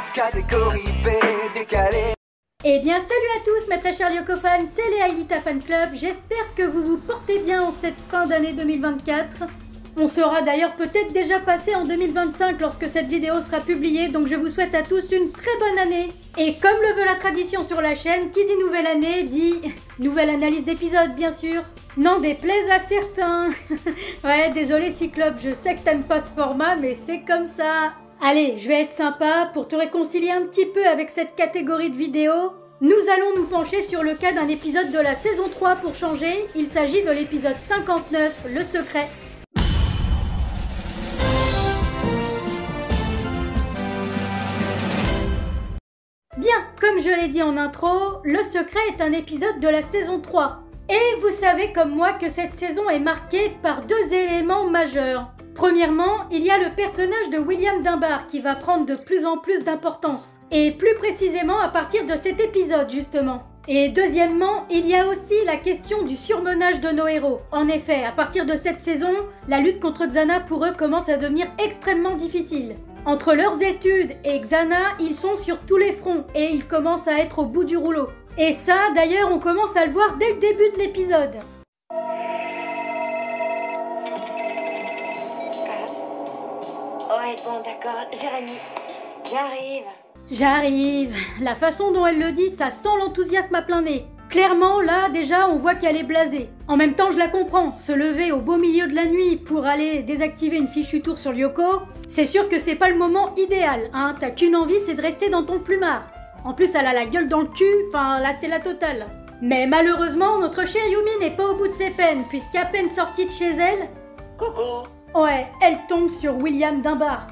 différentes catégories B décalées. Eh bien salut à tous mes très chers Lyoko-fans, c'est Léa Aelita Fan Club, j'espère que vous vous portez bien en cette fin d'année 2024. On sera d'ailleurs peut-être déjà passé en 2025 lorsque cette vidéo sera publiée, donc je vous souhaite à tous une très bonne année. Et comme le veut la tradition sur la chaîne, qui dit nouvelle année dit nouvelle analyse d'épisode bien sûr. N'en déplaise à certains. Ouais, désolé Cyclope, je sais que t'aimes pas ce format, mais c'est comme ça. Allez, je vais être sympa pour te réconcilier un petit peu avec cette catégorie de vidéos. Nous allons nous pencher sur le cas d'un épisode de la saison 3 pour changer. Il s'agit de l'épisode 59, Le Secret. Bien, comme je l'ai dit en intro, Le Secret est un épisode de la saison 3. Et vous savez comme moi que cette saison est marquée par deux éléments majeurs. Premièrement, il y a le personnage de William Dunbar qui va prendre de plus en plus d'importance. Et plus précisément à partir de cet épisode justement. Et deuxièmement, il y a aussi la question du surmenage de nos héros. En effet, à partir de cette saison, la lutte contre Xana pour eux commence à devenir extrêmement difficile. Entre leurs études et Xana, ils sont sur tous les fronts et ils commencent à être au bout du rouleau. Et ça, d'ailleurs, on commence à le voir dès le début de l'épisode. Ouais, bon, d'accord, Jérémy, J'arrive. La façon dont elle le dit, ça sent l'enthousiasme à plein nez. Clairement, là, déjà, on voit qu'elle est blasée. En même temps, je la comprends. Se lever au beau milieu de la nuit pour aller désactiver une fichue tour sur Lyoko, c'est sûr que c'est pas le moment idéal, hein. T'as qu'une envie, c'est de rester dans ton plumard. En plus, elle a la gueule dans le cul, enfin, là, c'est la totale. Mais malheureusement, notre chère Yumi n'est pas au bout de ses peines, puisqu'à peine sortie de chez elle... coucou. Ouais, elle tombe sur William Dunbar.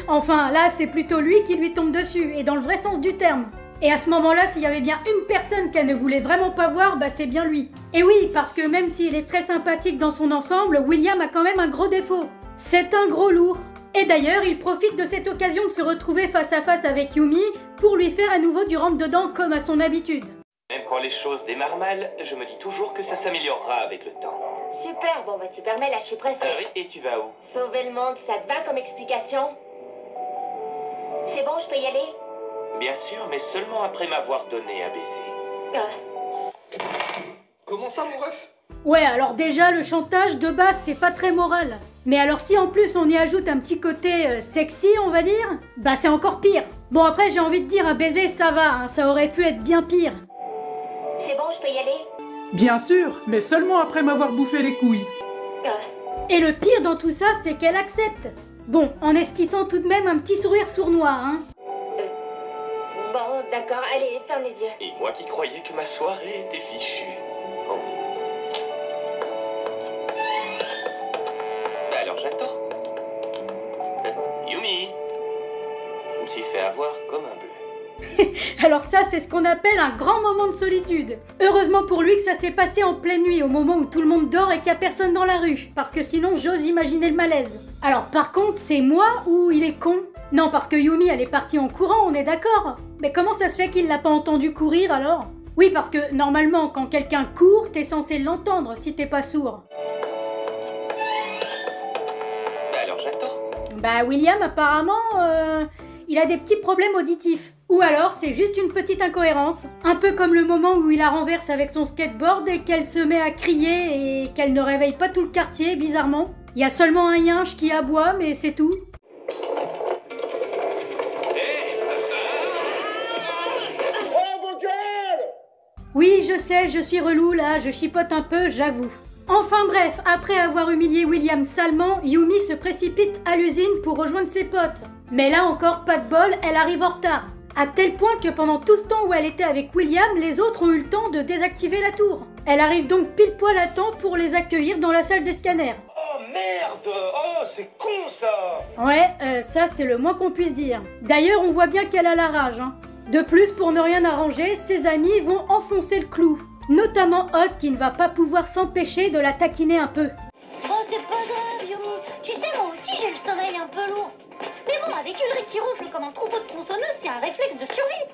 Enfin, là, c'est plutôt lui qui lui tombe dessus, et dans le vrai sens du terme. Et à ce moment-là, s'il y avait bien une personne qu'elle ne voulait vraiment pas voir, bah c'est bien lui. Et oui, parce que même s'il est très sympathique dans son ensemble, William a quand même un gros défaut. C'est un gros lourd. Et d'ailleurs, il profite de cette occasion de se retrouver face à face avec Yumi pour lui faire à nouveau du rentre-dedans comme à son habitude. Même quand les choses démarrent mal, je me dis toujours que ça s'améliorera avec le temps. Super, bon bah tu permets, là je suis pressée. Oui, et tu vas où? Sauver le monde, ça te va comme explication? C'est bon, je peux y aller? Bien sûr, mais seulement après m'avoir donné un baiser. Comment ça, mon ref? Ouais, alors déjà, le chantage, de base, c'est pas très moral. Mais alors si en plus on y ajoute un petit côté sexy, on va dire, bah c'est encore pire. Bon après, j'ai envie de dire, un baiser, ça va, hein, ça aurait pu être bien pire. C'est bon, je peux y aller? Bien sûr, mais seulement après m'avoir bouffé les couilles. Et le pire dans tout ça, c'est qu'elle accepte. Bon, en esquissant tout de même un petit sourire sournois, hein. Bon, d'accord, allez, ferme les yeux. Et moi qui croyais que ma soirée était fichue. Oh. Bah alors j'attends. Yumi, je me suis fait avoir comme un bœuf. Alors ça, c'est ce qu'on appelle un grand moment de solitude. Heureusement pour lui que ça s'est passé en pleine nuit, au moment où tout le monde dort et qu'il n'y a personne dans la rue. Parce que sinon, j'ose imaginer le malaise. Alors par contre, c'est moi ou il est con? Non, parce que Yumi, elle est partie en courant, on est d'accord. Mais comment ça se fait qu'il l'a pas entendu courir alors? Oui, parce que normalement, quand quelqu'un court, t'es censé l'entendre si t'es pas sourd. Bah alors j'attends. Bah William, apparemment, il a des petits problèmes auditifs. Ou alors, c'est juste une petite incohérence. Un peu comme le moment où il la renverse avec son skateboard et qu'elle se met à crier et qu'elle ne réveille pas tout le quartier, bizarrement. Il y a seulement un yinche qui aboie, mais c'est tout. Oui, je sais, je suis relou là, je chipote un peu, j'avoue. Enfin bref, après avoir humilié William salement, Yumi se précipite à l'usine pour rejoindre ses potes. Mais là encore, pas de bol, elle arrive en retard. À tel point que pendant tout ce temps où elle était avec William, les autres ont eu le temps de désactiver la tour. Elle arrive donc pile poil à temps pour les accueillir dans la salle des scanners. Oh merde! Oh, c'est con ça! Ouais, ça c'est le moins qu'on puisse dire. D'ailleurs, on voit bien qu'elle a la rage, hein. De plus, pour ne rien arranger, ses amis vont enfoncer le clou. Notamment Hot qui ne va pas pouvoir s'empêcher de la taquiner un peu. Oh, c'est pas grave, Yumi. Tu sais, moi aussi j'ai le sommeil un peu lourd. Mais bon, avec Ulrich qui ronfle comme un troupeau de tronçonneuses, c'est un réflexe de survie.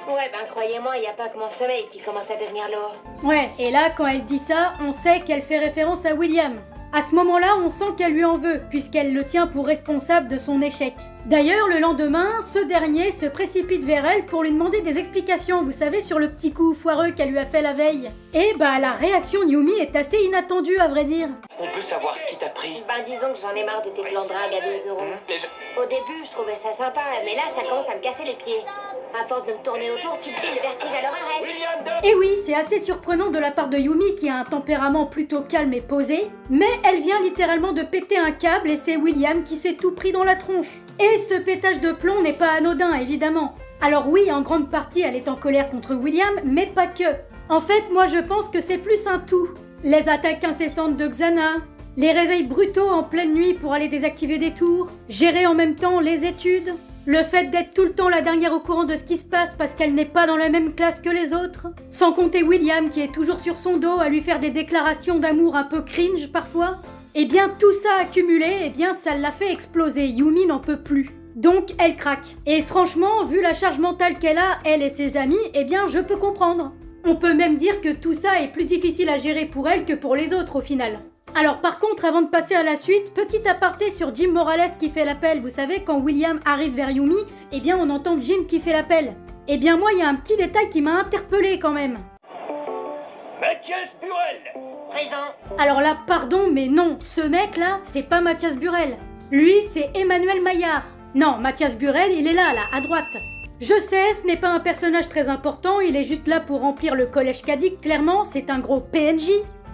Ouais, ben croyez-moi, il n'y a pas que mon sommeil qui commence à devenir lourd. Ouais, et là, quand elle dit ça, on sait qu'elle fait référence à William. À ce moment-là, on sent qu'elle lui en veut, puisqu'elle le tient pour responsable de son échec. D'ailleurs, le lendemain, ce dernier se précipite vers elle pour lui demander des explications, vous savez, sur le petit coup foireux qu'elle lui a fait la veille. Et bah, la réaction de Yumi est assez inattendue, à vrai dire. On peut savoir ce qui t'a pris. Ben disons que j'en ai marre de tes plans de drague à 12 euros. Mais je... Au début, je trouvais ça sympa, mais là, ça commence à me casser les pieds. À force de me tourner autour, tu me fais le vertige, alors arrête. William, Et oui, c'est assez surprenant de la part de Yumi qui a un tempérament plutôt calme et posé, mais elle vient littéralement de péter un câble et c'est William qui s'est tout pris dans la tronche. Et ce pétage de plomb n'est pas anodin, évidemment. Alors oui, en grande partie, elle est en colère contre William, mais pas que. En fait, moi je pense que c'est plus un tout. Les attaques incessantes de Xana, les réveils brutaux en pleine nuit pour aller désactiver des tours, gérer en même temps les études, le fait d'être tout le temps la dernière au courant de ce qui se passe parce qu'elle n'est pas dans la même classe que les autres, sans compter William qui est toujours sur son dos à lui faire des déclarations d'amour un peu cringe parfois. Et bien tout ça accumulé, et bien ça l'a fait exploser, Yumi n'en peut plus. Donc elle craque. Et franchement, vu la charge mentale qu'elle a, elle et ses amis, eh bien je peux comprendre. On peut même dire que tout ça est plus difficile à gérer pour elle que pour les autres au final. Alors par contre, avant de passer à la suite, petit aparté sur Jim Morales qui fait l'appel. Vous savez, quand William arrive vers Yumi, eh bien on entend Jim qui fait l'appel. Eh bien moi, il y a un petit détail qui m'a interpellée quand même. Mathias Burel. Présent. Alors là, pardon, mais non, ce mec-là, c'est pas Mathias Burel. Lui, c'est Emmanuel Maillard. Non, Mathias Burel, il est là, à droite. Je sais, ce n'est pas un personnage très important, il est juste là pour remplir le collège Kadik, clairement, c'est un gros PNJ.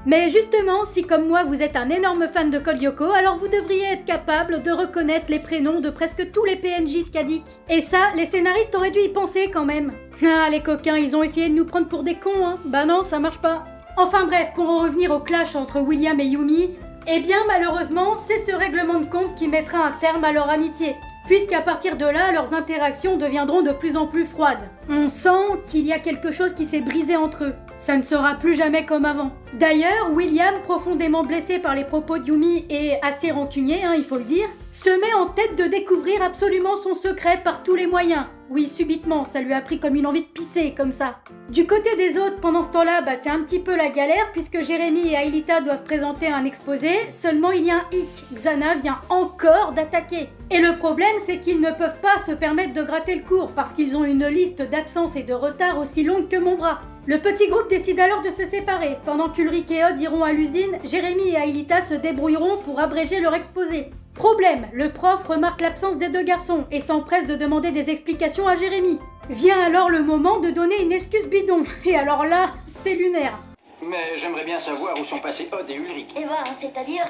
Mais justement, si comme moi vous êtes un énorme fan de Code Lyoko, alors vous devriez être capable de reconnaître les prénoms de presque tous les PNJ de Kadik. Et ça, les scénaristes auraient dû y penser quand même. Ah, les coquins, ils ont essayé de nous prendre pour des cons, hein. Bah non, ça marche pas. Enfin bref, pour en revenir au clash entre William et Yumi, eh bien malheureusement, c'est ce règlement de compte qui mettra un terme à leur amitié. Puisqu'à partir de là, leurs interactions deviendront de plus en plus froides. On sent qu'il y a quelque chose qui s'est brisé entre eux. Ça ne sera plus jamais comme avant. D'ailleurs, William, profondément blessé par les propos de Yumi et assez rancunier, il faut le dire, se met en tête de découvrir absolument son secret par tous les moyens. Oui, subitement, ça lui a pris comme une envie de pisser, comme ça. Du côté des autres, pendant ce temps-là, c'est un petit peu la galère, puisque Jérémy et Aelita doivent présenter un exposé, seulement il y a un hic, Xana vient encore d'attaquer. Et le problème, c'est qu'ils ne peuvent pas se permettre de gratter le cours, parce qu'ils ont une liste d'absences et de retards aussi longue que mon bras. Le petit groupe décide alors de se séparer. Pendant qu'Ulrich et Odd iront à l'usine, Jérémy et Aelita se débrouilleront pour abréger leur exposé. Problème, le prof remarque l'absence des deux garçons et s'empresse de demander des explications à Jérémy. Vient alors le moment de donner une excuse bidon. Et alors là, c'est lunaire. Mais j'aimerais bien savoir où sont passés Odd et Ulrich. Et voilà, c'est-à-dire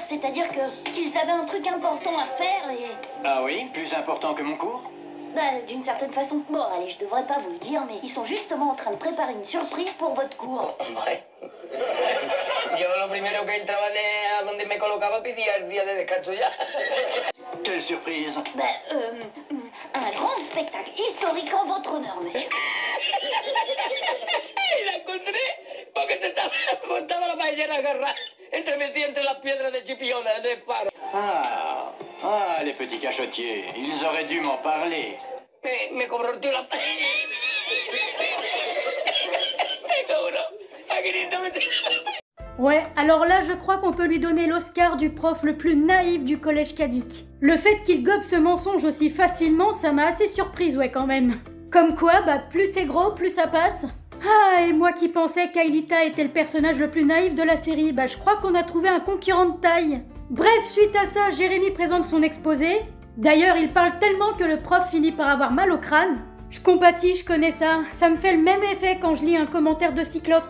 qu'ils avaient un truc important à faire et... Ah oui, plus important que mon cours? D'une certaine façon. Bon, allez, je devrais pas vous le dire, mais ils sont justement en train de préparer une surprise pour votre cours. Yo lo primero que entraba a donde me colocaba pedía el día de descanso ya. Quelle surprise! Un grand spectacle historique en votre honneur, monsieur. Y la encontré porque montaba la paellera agarrada, entremetida entre las piedras de Chipiona, de faro. Ah, les petits cachotiers, ils auraient dû m'en parler. Me cobró el tío la... Me cobró a 500 metros. Ouais, alors là, je crois qu'on peut lui donner l'Oscar du prof le plus naïf du collège Kadik. Le fait qu'il gobe ce mensonge aussi facilement, ça m'a assez surprise, ouais, quand même. Comme quoi, plus c'est gros, plus ça passe. Ah, et moi qui pensais qu'Aelita était le personnage le plus naïf de la série, je crois qu'on a trouvé un concurrent de taille. Bref, suite à ça, Jérémy présente son exposé. D'ailleurs, il parle tellement que le prof finit par avoir mal au crâne. Je compatis, je connais ça. Ça me fait le même effet quand je lis un commentaire de Cyclope.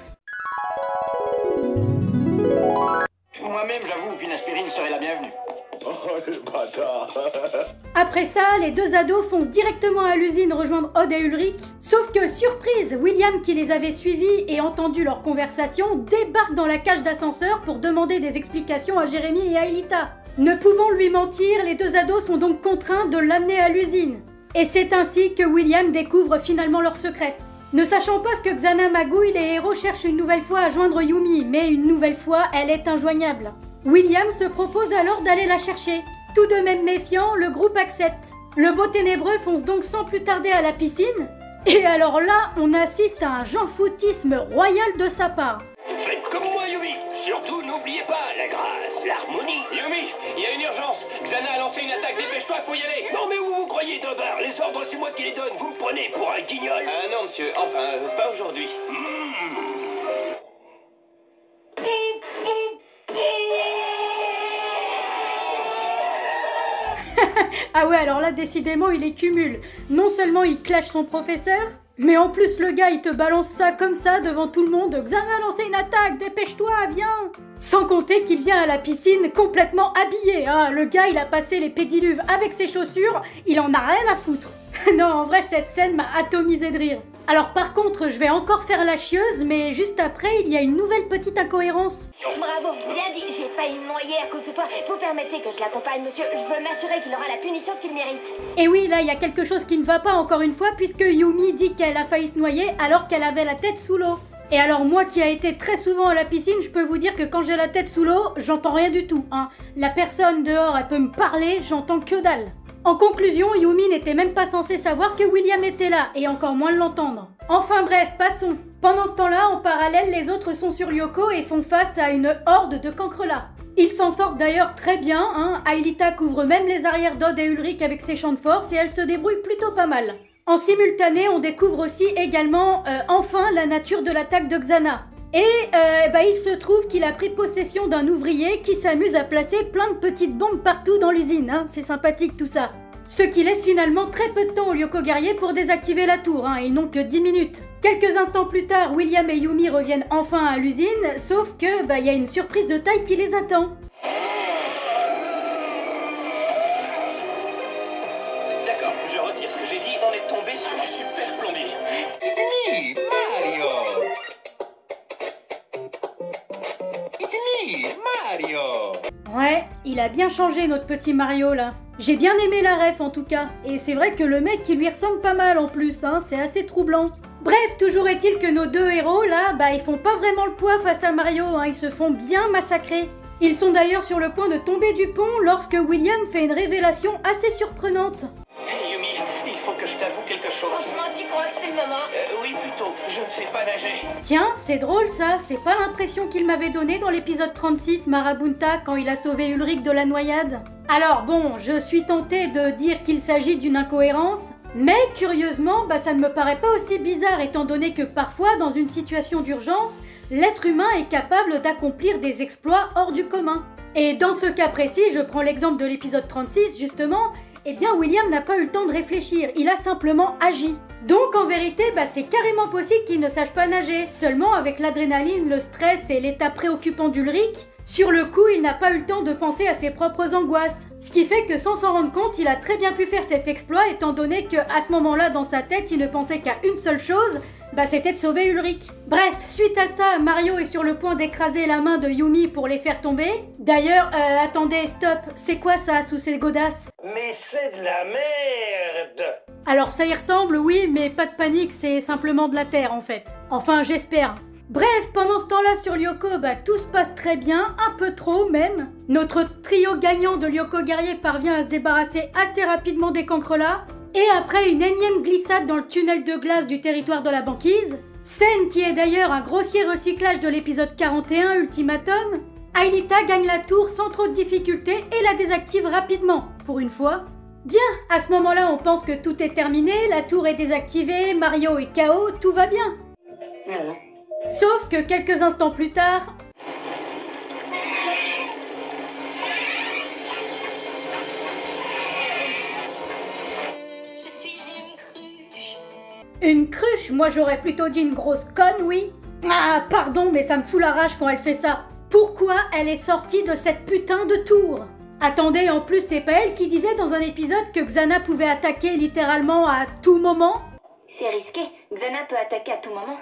Moi-même, j'avoue qu'une aspirine serait la bienvenue. Oh, le bâtard. Après ça, les deux ados foncent directement à l'usine rejoindre Odd et Ulrich. Sauf que, surprise, William qui les avait suivis et entendu leur conversation débarque dans la cage d'ascenseur pour demander des explications à Jérémy et Aelita. Ne pouvant lui mentir, les deux ados sont donc contraints de l'amener à l'usine. Et c'est ainsi que William découvre finalement leur secret. Ne sachant pas ce que Xana magouille, les héros cherchent une nouvelle fois à joindre Yumi, mais une nouvelle fois, elle est injoignable. William se propose alors d'aller la chercher. Tout de même méfiant, le groupe accepte. Le beau ténébreux fonce donc sans plus tarder à la piscine. Et alors là, on assiste à un jean-foutisme royal de sa part. Faites comme moi, Yumi. Surtout, n'oubliez pas la grâce, l'harmonie prenez pour un guignol? Non, monsieur, enfin, pas aujourd'hui. Ah ouais, alors là, décidément, il est cumul. Non seulement il clash son professeur, mais en plus, le gars, il te balance ça comme ça devant tout le monde. Xana a lancé une attaque, dépêche-toi, viens! Sans compter qu'il vient à la piscine complètement habillé, hein. Le gars, il a passé les pédiluves avec ses chaussures, il en a rien à foutre. Non, en vrai, cette scène m'a atomisé de rire. Alors par contre, je vais encore faire la chieuse, mais juste après, il y a une nouvelle petite incohérence. Bravo, bien dit. J'ai failli me noyer à cause de toi. Vous permettez que je l'accompagne, monsieur? Je veux m'assurer qu'il aura la punition qu'il mérite. Et oui, là, il y a quelque chose qui ne va pas encore une fois, puisque Yumi dit qu'elle a failli se noyer alors qu'elle avait la tête sous l'eau. Et alors moi qui a été très souvent à la piscine, je peux vous dire que quand j'ai la tête sous l'eau, j'entends rien du tout, hein. La personne dehors, elle peut me parler, j'entends que dalle. En conclusion, Yumi n'était même pas censée savoir que William était là, et encore moins l'entendre. Enfin bref, passons. Pendant ce temps-là, en parallèle, les autres sont sur Lyoko et font face à une horde de cancrelats. Ils s'en sortent d'ailleurs très bien, hein. Aelita couvre même les arrières d'Odd et Ulrich avec ses champs de force et elle se débrouille plutôt pas mal. En simultané, on découvre aussi également, enfin, la nature de l'attaque de Xana. Et il se trouve qu'il a pris possession d'un ouvrier qui s'amuse à placer plein de petites bombes partout dans l'usine, hein. C'est sympathique tout ça. Ce qui laisse finalement très peu de temps aux Lyoko guerriers pour désactiver la tour, hein. Ils n'ont que 10 minutes. Quelques instants plus tard, William et Yumi reviennent enfin à l'usine, sauf que, y a une surprise de taille qui les attend. D'accord, je retire ce que j'ai dit, on est tombé sur un super plombier. It's me, Mario. It's me, Mario. Ouais, il a bien changé notre petit Mario là. J'ai bien aimé la ref en tout cas, et c'est vrai que le mec qui lui ressemble pas mal en plus, hein, c'est assez troublant. Bref, toujours est-il que nos deux héros là, ils font pas vraiment le poids face à Mario, hein, ils se font bien massacrer. Ils sont d'ailleurs sur le point de tomber du pont lorsque William fait une révélation assez surprenante. Hey Yumi, il faut que je t'avoue quelque chose. Franchement, tu crois que c'est le moment? Oui, plutôt, je ne sais pas nager. Tiens, c'est drôle ça, c'est pas l'impression qu'il m'avait donnée dans l'épisode 36, Marabunta, quand il a sauvé Ulrich de la noyade. Alors bon, je suis tentée de dire qu'il s'agit d'une incohérence, mais curieusement, ça ne me paraît pas aussi bizarre étant donné que parfois, dans une situation d'urgence, l'être humain est capable d'accomplir des exploits hors du commun. Et dans ce cas précis, je prends l'exemple de l'épisode 36 justement, William n'a pas eu le temps de réfléchir, il a simplement agi. Donc en vérité, c'est carrément possible qu'il ne sache pas nager, seulement avec l'adrénaline, le stress et l'état préoccupant d'Ulrich, sur le coup, il n'a pas eu le temps de penser à ses propres angoisses. Ce qui fait que sans s'en rendre compte, il a très bien pu faire cet exploit étant donné qu'à ce moment-là, dans sa tête, il ne pensait qu'à une seule chose, c'était de sauver Ulrich. Bref, suite à ça, Mario est sur le point d'écraser la main de Yumi pour les faire tomber. D'ailleurs, attendez, stop, c'est quoi ça sous ces godasses? Mais c'est de la merde. Alors ça y ressemble, oui, mais pas de panique, c'est simplement de la terre en fait. Enfin, j'espère. Bref, pendant ce temps-là sur Lyoko, tout se passe très bien, un peu trop même. Notre trio gagnant de Lyoko guerrier parvient à se débarrasser assez rapidement des cancrelats. Et après une énième glissade dans le tunnel de glace du territoire de la banquise, scène qui est d'ailleurs un grossier recyclage de l'épisode 41 Ultimatum, Aelita gagne la tour sans trop de difficultés et la désactive rapidement, pour une fois. Bien, à ce moment-là on pense que tout est terminé, la tour est désactivée, Mario est KO, tout va bien. Sauf que quelques instants plus tard... Je suis une cruche. Une cruche? Moi j'aurais plutôt dit une grosse conne, oui. Ah, pardon, mais ça me fout la rage quand elle fait ça. Pourquoi elle est sortie de cette putain de tour? Attendez, en plus c'est pas elle qui disait dans un épisode que Xana pouvait attaquer littéralement à tout moment? C'est risqué. Xana peut attaquer à tout moment.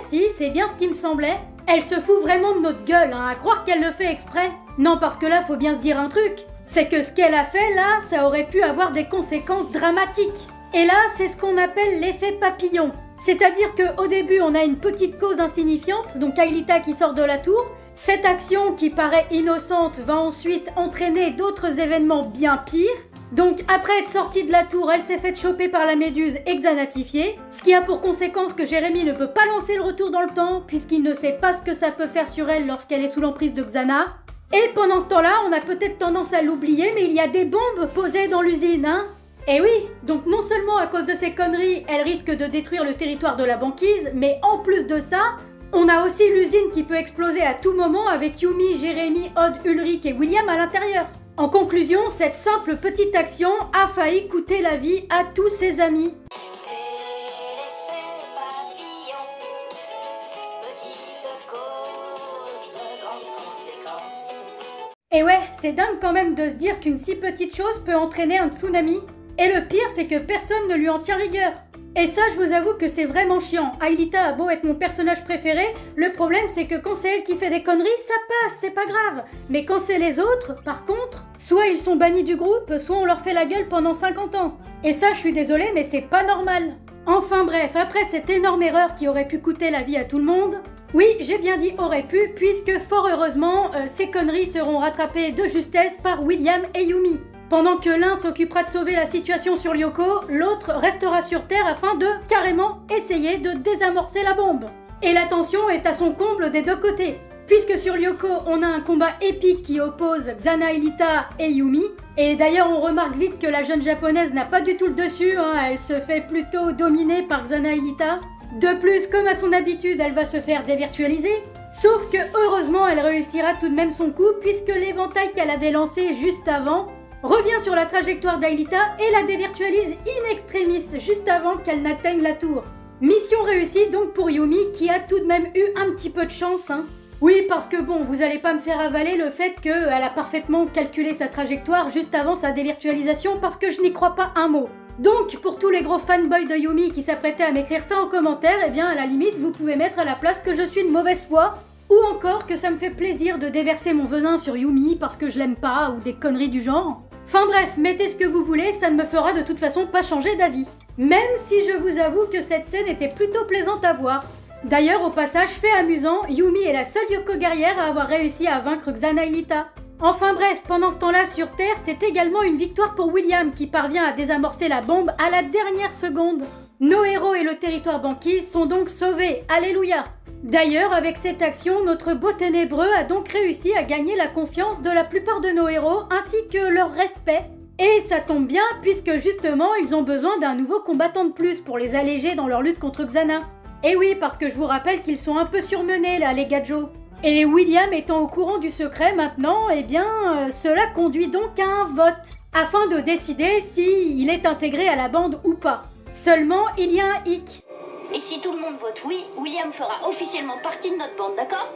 Si, c'est bien ce qui me semblait. Elle se fout vraiment de notre gueule, hein, à croire qu'elle le fait exprès. Non, parce que là, faut bien se dire un truc. C'est que ce qu'elle a fait là, ça aurait pu avoir des conséquences dramatiques. Et là, c'est ce qu'on appelle l'effet papillon. C'est-à-dire qu'au début, on a une petite cause insignifiante, donc Aelita qui sort de la tour. Cette action qui paraît innocente va ensuite entraîner d'autres événements bien pires. Donc après être sortie de la tour, elle s'est faite choper par la méduse et xanatifiée, ce qui a pour conséquence que Jérémy ne peut pas lancer le retour dans le temps, puisqu'il ne sait pas ce que ça peut faire sur elle lorsqu'elle est sous l'emprise de Xana. Et pendant ce temps-là, on a peut-être tendance à l'oublier, mais il y a des bombes posées dans l'usine, hein. Et oui, donc non seulement à cause de ces conneries, elle risque de détruire le territoire de la banquise, mais en plus de ça, on a aussi l'usine qui peut exploser à tout moment avec Yumi, Jérémy, Odd, Ulrich et William à l'intérieur. En conclusion, cette simple petite action a failli coûter la vie à tous ses amis. Et ouais, c'est dingue quand même de se dire qu'une si petite chose peut entraîner un tsunami. Et le pire, c'est que personne ne lui en tient rigueur. Et ça, je vous avoue que c'est vraiment chiant. Aelita a beau être mon personnage préféré, le problème c'est que quand c'est elle qui fait des conneries, ça passe, c'est pas grave. Mais quand c'est les autres, par contre, soit ils sont bannis du groupe, soit on leur fait la gueule pendant 50 ans. Et ça, je suis désolée, mais c'est pas normal. Enfin bref, après cette énorme erreur qui aurait pu coûter la vie à tout le monde, oui, j'ai bien dit aurait pu, puisque fort heureusement, ces conneries seront rattrapées de justesse par William et Yumi. Pendant que l'un s'occupera de sauver la situation sur Lyoko, l'autre restera sur Terre afin de carrément essayer de désamorcer la bombe. Et la tension est à son comble des deux côtés, puisque sur Lyoko, on a un combat épique qui oppose Xana, Aelita et Yumi. Et d'ailleurs, on remarque vite que la jeune japonaise n'a pas du tout le dessus, elle se fait plutôt dominer par Xana Aelita. De plus, comme à son habitude, elle va se faire dévirtualiser. Sauf que heureusement, elle réussira tout de même son coup, puisque l'éventail qu'elle avait lancé juste avant revient sur la trajectoire d'Aelita et la dévirtualise in extremis juste avant qu'elle n'atteigne la tour. Mission réussie donc pour Yumi qui a tout de même eu un petit peu de chance. Oui, parce que bon, vous allez pas me faire avaler le fait qu'elle a parfaitement calculé sa trajectoire juste avant sa dévirtualisation parce que je n'y crois pas un mot. Donc, pour tous les gros fanboys de Yumi qui s'apprêtaient à m'écrire ça en commentaire, eh bien à la limite, vous pouvez mettre à la place que je suis de mauvaise foi, ou encore que ça me fait plaisir de déverser mon venin sur Yumi parce que je l'aime pas, ou des conneries du genre. Enfin bref, mettez ce que vous voulez, ça ne me fera de toute façon pas changer d'avis. Même si je vous avoue que cette scène était plutôt plaisante à voir. D'ailleurs, au passage, fait amusant, Yumi est la seule Yoko guerrière à avoir réussi à vaincre Xana Aelita. Enfin bref, pendant ce temps-là sur Terre, c'est également une victoire pour William qui parvient à désamorcer la bombe à la dernière seconde. Nos héros et le territoire banquise sont donc sauvés, alléluia. D'ailleurs, avec cette action, notre beau ténébreux a donc réussi à gagner la confiance de la plupart de nos héros ainsi que leur respect. Et ça tombe bien puisque justement, ils ont besoin d'un nouveau combattant de plus pour les alléger dans leur lutte contre Xana. Et oui, parce que je vous rappelle qu'ils sont un peu surmenés là, les gadgets. Et William étant au courant du secret maintenant, eh bien, cela conduit donc à un vote, afin de décider s'il est intégré à la bande ou pas. Seulement, il y a un hic. Et si tout le monde vote oui, William fera officiellement partie de notre bande, d'accord?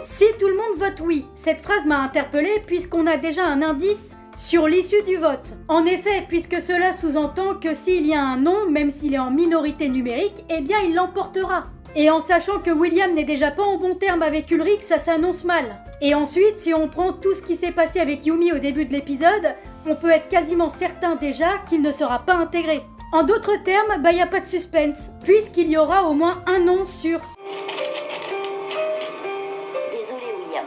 Si tout le monde vote oui, cette phrase m'a interpellée puisqu'on a déjà un indice sur l'issue du vote. En effet, puisque cela sous-entend que s'il y a un non, même s'il est en minorité numérique, eh bien il l'emportera. Et en sachant que William n'est déjà pas en bon terme avec Ulrich, ça s'annonce mal. Et ensuite, si on prend tout ce qui s'est passé avec Yumi au début de l'épisode, on peut être quasiment certain déjà qu'il ne sera pas intégré. En d'autres termes, y a pas de suspense, puisqu'il y aura au moins un nom sûr. Désolé William,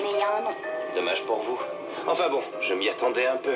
mais il y a un nom. Dommage pour vous. Enfin bon, je m'y attendais un peu.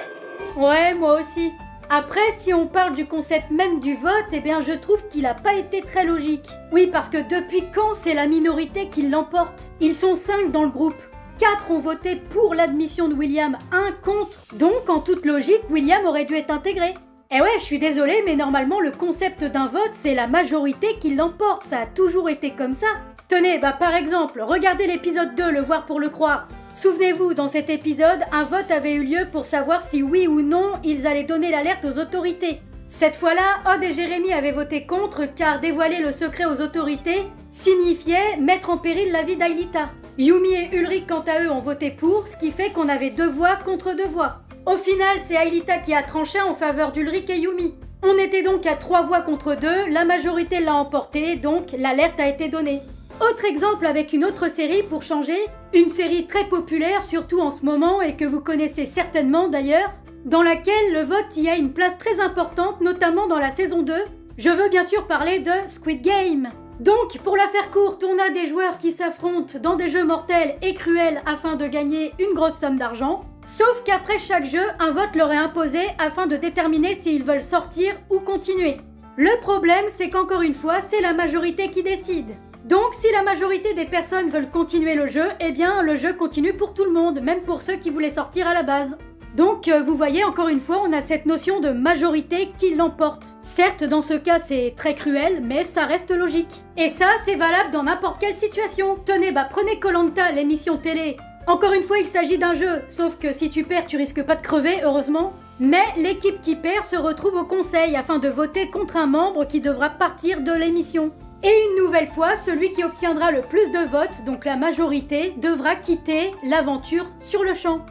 Ouais, moi aussi. Après, si on parle du concept même du vote, eh bien je trouve qu'il a pas été très logique. Oui, parce que depuis quand c'est la minorité qui l'emporte? Ils sont 5 dans le groupe. 4 ont voté pour l'admission de William, 1 contre. Donc, en toute logique, William aurait dû être intégré. Et ouais, je suis désolée, mais normalement, le concept d'un vote, c'est la majorité qui l'emporte. Ça a toujours été comme ça. Tenez, par exemple, regardez l'épisode 2, Le voir pour le croire. Souvenez-vous, dans cet épisode, un vote avait eu lieu pour savoir si oui ou non, ils allaient donner l'alerte aux autorités. Cette fois-là, Odd et Jérémy avaient voté contre car dévoiler le secret aux autorités signifiait mettre en péril la vie d'Aelita. Yumi et Ulrich, quant à eux, ont voté pour, ce qui fait qu'on avait 2 voix contre 2 voix. Au final, c'est Aelita qui a tranché en faveur d'Ulrich et Yumi. On était donc à 3 voix contre 2, la majorité l'a emporté, donc l'alerte a été donnée. Autre exemple avec une autre série pour changer, une série très populaire surtout en ce moment et que vous connaissez certainement d'ailleurs, dans laquelle le vote y a une place très importante, notamment dans la saison 2. Je veux bien sûr parler de Squid Game. Donc, pour la faire courte, on a des joueurs qui s'affrontent dans des jeux mortels et cruels afin de gagner une grosse somme d'argent. Sauf qu'après chaque jeu, un vote leur est imposé afin de déterminer s'ils veulent sortir ou continuer. Le problème, c'est qu'encore une fois, c'est la majorité qui décide. Donc, si la majorité des personnes veulent continuer le jeu, eh bien, le jeu continue pour tout le monde, même pour ceux qui voulaient sortir à la base. Donc vous voyez, encore une fois, on a cette notion de majorité qui l'emporte. Certes, dans ce cas, c'est très cruel, mais ça reste logique. Et ça, c'est valable dans n'importe quelle situation. Tenez, prenez Koh-Lanta, l'émission télé. Encore une fois, il s'agit d'un jeu, sauf que si tu perds, tu risques pas de crever, heureusement. Mais l'équipe qui perd se retrouve au conseil afin de voter contre un membre qui devra partir de l'émission. Et une nouvelle fois, celui qui obtiendra le plus de votes, donc la majorité, devra quitter l'aventure sur le champ.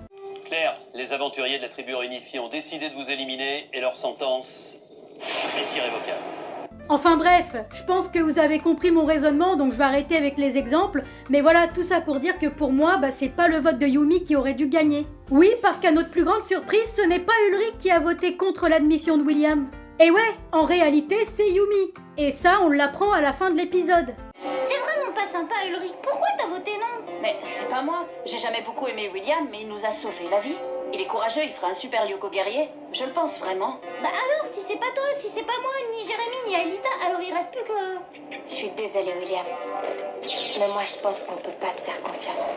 Claire, les aventuriers de la tribu réunifiée ont décidé de vous éliminer et leur sentence est irrévocable. Enfin bref, je pense que vous avez compris mon raisonnement, donc je vais arrêter avec les exemples. Mais voilà, tout ça pour dire que pour moi, c'est pas le vote de Yumi qui aurait dû gagner. Oui, parce qu'à notre plus grande surprise, ce n'est pas Ulrich qui a voté contre l'admission de William. Et ouais, en réalité, c'est Yumi. Et ça, on l'apprend à la fin de l'épisode. C'est vraiment pas sympa, Ulrich. Pourquoi t'as voté non? Mais c'est pas moi. J'ai jamais beaucoup aimé William, mais il nous a sauvé la vie. Il est courageux, il fera un super Lyoko guerrier. Je le pense vraiment. Alors, si c'est pas toi, si c'est pas moi, ni Jérémy, ni Aelita, alors il reste plus que... Je suis désolée, William. Mais moi, je pense qu'on peut pas te faire confiance.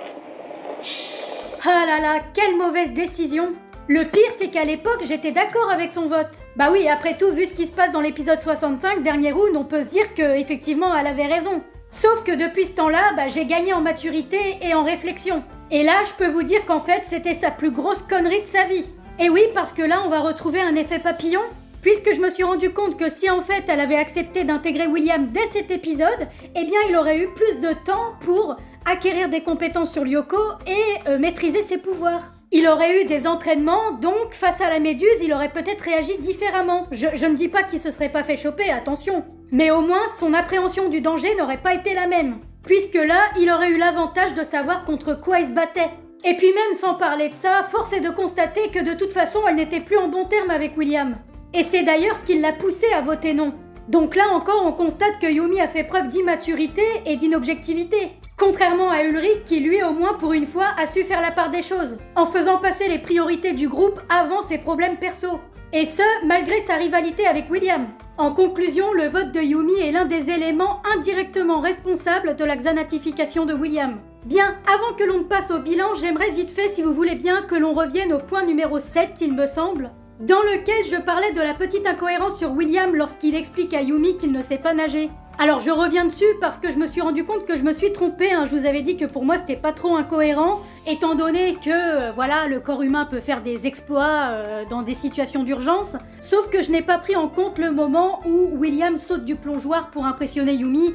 Ah là là, quelle mauvaise décision! Le pire, c'est qu'à l'époque, j'étais d'accord avec son vote. Bah oui, après tout, vu ce qui se passe dans l'épisode 65, dernier round, on peut se dire que effectivement, elle avait raison. Sauf que depuis ce temps-là, j'ai gagné en maturité et en réflexion. Et là, je peux vous dire qu'en fait, c'était sa plus grosse connerie de sa vie. Et oui, parce que là, on va retrouver un effet papillon. Puisque je me suis rendu compte que si en fait, elle avait accepté d'intégrer William dès cet épisode, eh bien, il aurait eu plus de temps pour acquérir des compétences sur Lyoko et maîtriser ses pouvoirs. Il aurait eu des entraînements, donc face à la méduse, il aurait peut-être réagi différemment. Je ne dis pas qu'il se serait pas fait choper, attention. Mais au moins, son appréhension du danger n'aurait pas été la même. Puisque là, il aurait eu l'avantage de savoir contre quoi il se battait. Et puis même sans parler de ça, force est de constater que de toute façon, elle n'était plus en bon terme avec William. Et c'est d'ailleurs ce qui l'a poussé à voter non. Donc là encore, on constate que Yumi a fait preuve d'immaturité et d'inobjectivité. Contrairement à Ulrich qui lui au moins pour une fois a su faire la part des choses, en faisant passer les priorités du groupe avant ses problèmes perso. Et ce, malgré sa rivalité avec William. En conclusion, le vote de Yumi est l'un des éléments indirectement responsables de la xanatification de William. Bien, avant que l'on ne passe au bilan, j'aimerais vite fait, si vous voulez bien, que l'on revienne au point numéro 7, il me semble, dans lequel je parlais de la petite incohérence sur William lorsqu'il explique à Yumi qu'il ne sait pas nager. Alors je reviens dessus parce que je me suis rendu compte que je me suis trompée, je vous avais dit que pour moi c'était pas trop incohérent, étant donné que voilà, le corps humain peut faire des exploits dans des situations d'urgence, sauf que je n'ai pas pris en compte le moment où William saute du plongeoir pour impressionner Yumi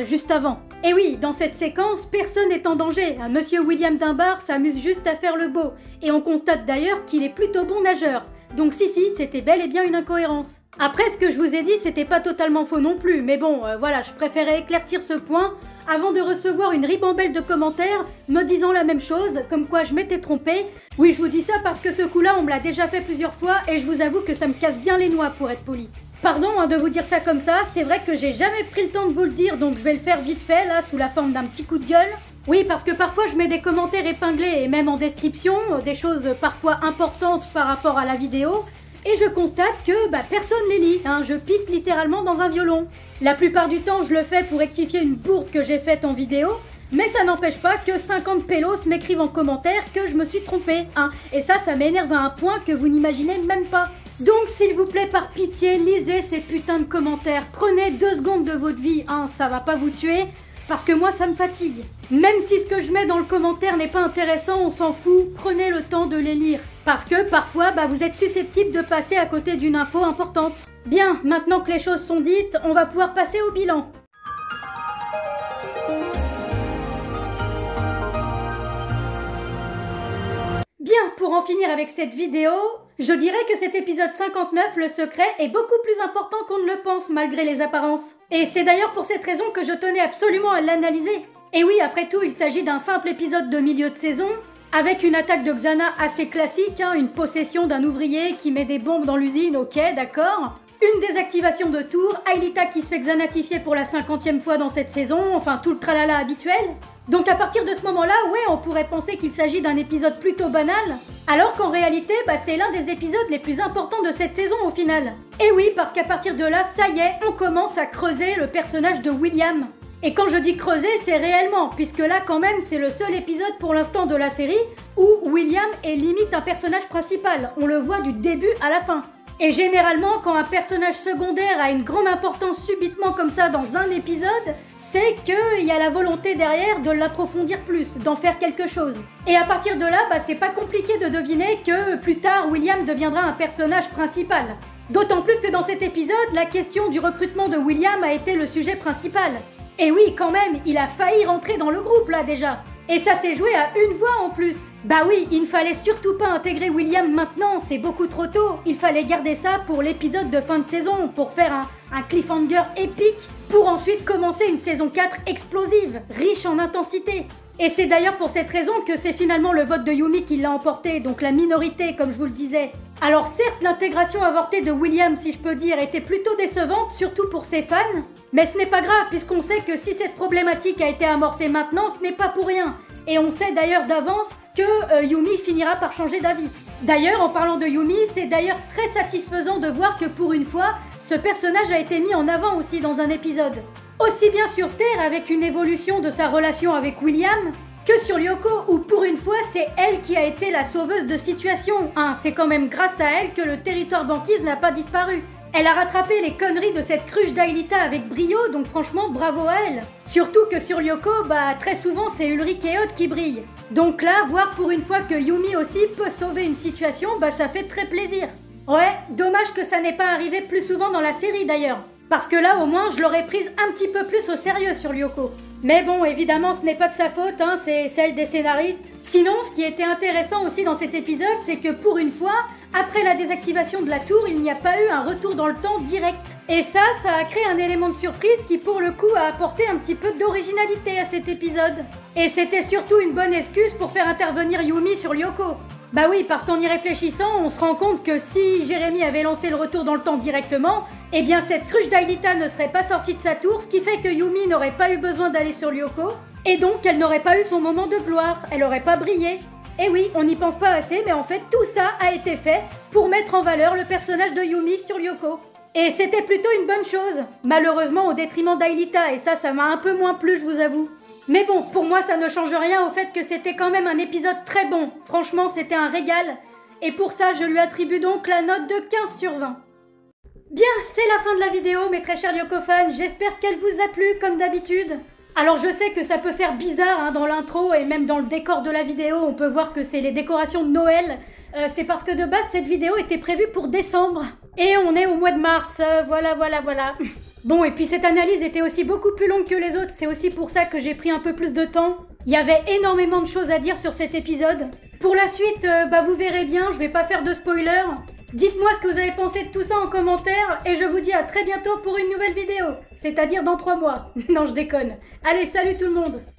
juste avant. Et oui, dans cette séquence, personne n'est en danger, Monsieur William Dunbar s'amuse juste à faire le beau, et on constate d'ailleurs qu'il est plutôt bon nageur. Donc si, c'était bel et bien une incohérence. Après, ce que je vous ai dit, c'était pas totalement faux non plus, mais bon, voilà, je préférais éclaircir ce point avant de recevoir une ribambelle de commentaires me disant la même chose, comme quoi je m'étais trompée. Oui, je vous dis ça parce que ce coup-là, on me l'a déjà fait plusieurs fois et je vous avoue que ça me casse bien les noix pour être poli. Pardon de vous dire ça comme ça, c'est vrai que j'ai jamais pris le temps de vous le dire, donc je vais le faire vite fait, là, sous la forme d'un petit coup de gueule. Oui, parce que parfois je mets des commentaires épinglés et même en description, des choses parfois importantes par rapport à la vidéo, et je constate que personne les lit, je pisse littéralement dans un violon. La plupart du temps, je le fais pour rectifier une bourde que j'ai faite en vidéo, mais ça n'empêche pas que 50 pélos m'écrivent en commentaire que je me suis trompée, Et ça m'énerve à un point que vous n'imaginez même pas. Donc s'il vous plaît, par pitié, lisez ces putains de commentaires, prenez 2 secondes de votre vie, ça va pas vous tuer, parce que moi ça me fatigue. Même si ce que je mets dans le commentaire n'est pas intéressant, on s'en fout, prenez le temps de les lire. Parce que parfois, vous êtes susceptible de passer à côté d'une info importante. Bien, maintenant que les choses sont dites, on va pouvoir passer au bilan. Bien, pour en finir avec cette vidéo, je dirais que cet épisode 59, le secret, est beaucoup plus important qu'on ne le pense malgré les apparences. Et c'est d'ailleurs pour cette raison que je tenais absolument à l'analyser. Et oui, après tout, il s'agit d'un simple épisode de milieu de saison, avec une attaque de Xana assez classique, une possession d'un ouvrier qui met des bombes dans l'usine, ok, d'accord. Une désactivation de tour, Aelita qui se fait xanatifier pour la 50e fois dans cette saison, enfin tout le tralala habituel. Donc à partir de ce moment-là, ouais, on pourrait penser qu'il s'agit d'un épisode plutôt banal, alors qu'en réalité, c'est l'un des épisodes les plus importants de cette saison au final. Et oui, parce qu'à partir de là, ça y est, on commence à creuser le personnage de William. Et quand je dis creuser, c'est réellement, puisque là quand même c'est le seul épisode pour l'instant de la série où William est limite un personnage principal, on le voit du début à la fin. Et généralement quand un personnage secondaire a une grande importance subitement comme ça dans un épisode, c'est qu'il y a la volonté derrière de l'approfondir plus, d'en faire quelque chose. Et à partir de là, c'est pas compliqué de deviner que plus tard William deviendra un personnage principal. D'autant plus que dans cet épisode, la question du recrutement de William a été le sujet principal. Et oui, quand même, il a failli rentrer dans le groupe là déjà. Et ça s'est joué à une voix en plus. Bah oui, il ne fallait surtout pas intégrer William maintenant, c'est beaucoup trop tôt. Il fallait garder ça pour l'épisode de fin de saison, pour faire un cliffhanger épique, pour ensuite commencer une saison 4 explosive, riche en intensité. Et c'est d'ailleurs pour cette raison que c'est finalement le vote de Yumi qui l'a emporté, donc la minorité comme je vous le disais. Alors certes, l'intégration avortée de William, si je peux dire, était plutôt décevante, surtout pour ses fans, mais ce n'est pas grave puisqu'on sait que si cette problématique a été amorcée maintenant, ce n'est pas pour rien. Et on sait d'ailleurs d'avance que Yumi finira par changer d'avis. D'ailleurs, en parlant de Yumi, c'est d'ailleurs très satisfaisant de voir que pour une fois, ce personnage a été mis en avant aussi dans un épisode. Aussi bien sur Terre avec une évolution de sa relation avec William, que sur Lyoko où pour une fois c'est elle qui a été la sauveuse de situation. C'est quand même grâce à elle que le territoire banquise n'a pas disparu. Elle a rattrapé les conneries de cette cruche d'Aelita avec brio, donc franchement bravo à elle. Surtout que sur Lyoko, très souvent c'est Ulrich et Odd qui brillent. Donc là, voir pour une fois que Yumi aussi peut sauver une situation, ça fait très plaisir. Ouais, dommage que ça n'ait pas arrivé plus souvent dans la série d'ailleurs. Parce que là au moins je l'aurais prise un petit peu plus au sérieux sur Lyoko. Mais bon, évidemment ce n'est pas de sa faute, c'est celle des scénaristes. Sinon, ce qui était intéressant aussi dans cet épisode, c'est que pour une fois, après la désactivation de la tour, il n'y a pas eu un retour dans le temps direct. Et ça a créé un élément de surprise qui pour le coup a apporté un petit peu d'originalité à cet épisode. Et c'était surtout une bonne excuse pour faire intervenir Yumi sur Lyoko. Bah oui, parce qu'en y réfléchissant, on se rend compte que si Jérémy avait lancé le retour dans le temps directement, eh bien cette cruche d'Aelita ne serait pas sortie de sa tour, ce qui fait que Yumi n'aurait pas eu besoin d'aller sur Lyoko, et donc elle n'aurait pas eu son moment de gloire, elle n'aurait pas brillé. Et oui, on n'y pense pas assez, mais en fait tout ça a été fait pour mettre en valeur le personnage de Yumi sur Lyoko. Et c'était plutôt une bonne chose, malheureusement au détriment d'Aelita, et ça m'a un peu moins plu, je vous avoue. Mais bon, pour moi ça ne change rien au fait que c'était quand même un épisode très bon. Franchement, c'était un régal. Et pour ça, je lui attribue donc la note de 15 sur 20. Bien, c'est la fin de la vidéo, mes très chers Lyoko fans. J'espère qu'elle vous a plu, comme d'habitude. Alors je sais que ça peut faire bizarre dans l'intro et même dans le décor de la vidéo. On peut voir que c'est les décorations de Noël. C'est parce que de base, cette vidéo était prévue pour décembre. Et on est au mois de mars. Voilà. Bon, et puis cette analyse était aussi beaucoup plus longue que les autres, c'est aussi pour ça que j'ai pris un peu plus de temps. Il y avait énormément de choses à dire sur cet épisode. Pour la suite, vous verrez bien, je vais pas faire de spoiler. Dites-moi ce que vous avez pensé de tout ça en commentaire, et je vous dis à très bientôt pour une nouvelle vidéo. C'est-à-dire dans 3 mois. Non, je déconne. Allez, salut tout le monde!